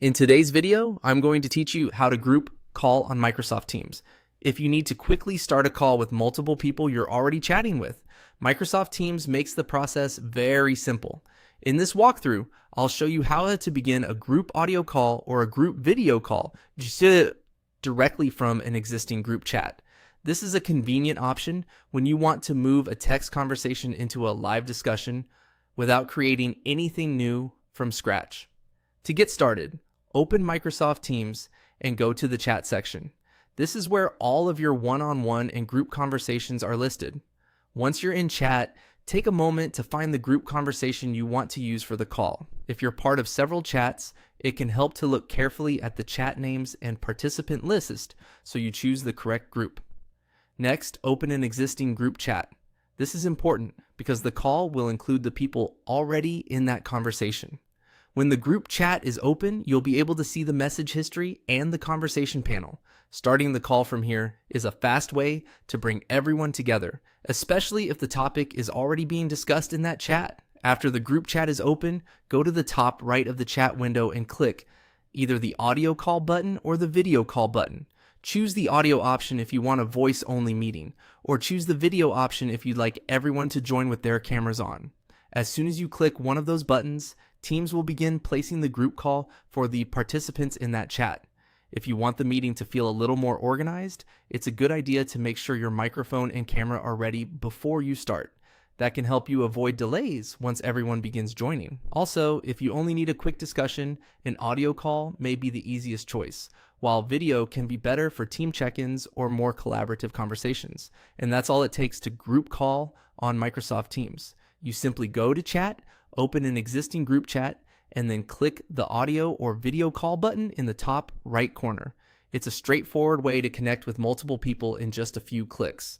In today's video, I'm going to teach you how to group call on Microsoft Teams. If you need to quickly start a call with multiple people you're already chatting with, Microsoft Teams makes the process very simple. In this walkthrough, I'll show you how to begin a group audio call or a group video call directly from an existing group chat. This is a convenient option when you want to move a text conversation into a live discussion without creating anything new from scratch. To get started, open Microsoft Teams and go to the chat section. This is where all of your one-on-one and group conversations are listed. Once you're in chat, take a moment to find the group conversation you want to use for the call. If you're part of several chats, it can help to look carefully at the chat names and participant list so you choose the correct group. Next, open an existing group chat. This is important because the call will include the people already in that conversation. When the group chat is open, you'll be able to see the message history and the conversation panel. Starting the call from here is a fast way to bring everyone together, especially if the topic is already being discussed in that chat. After the group chat is open, go to the top right of the chat window and click either the audio call button or the video call button. Choose the audio option if you want a voice-only meeting, or choose the video option if you'd like everyone to join with their cameras on. As soon as you click one of those buttons, Teams will begin placing the group call for the participants in that chat. If you want the meeting to feel a little more organized, it's a good idea to make sure your microphone and camera are ready before you start. That can help you avoid delays once everyone begins joining. Also, if you only need a quick discussion, an audio call may be the easiest choice, while video can be better for team check-ins or more collaborative conversations. And that's all it takes to group call on Microsoft Teams. You simply go to chat, open an existing group chat, and then click the audio or video call button in the top right corner. It's a straightforward way to connect with multiple people in just a few clicks.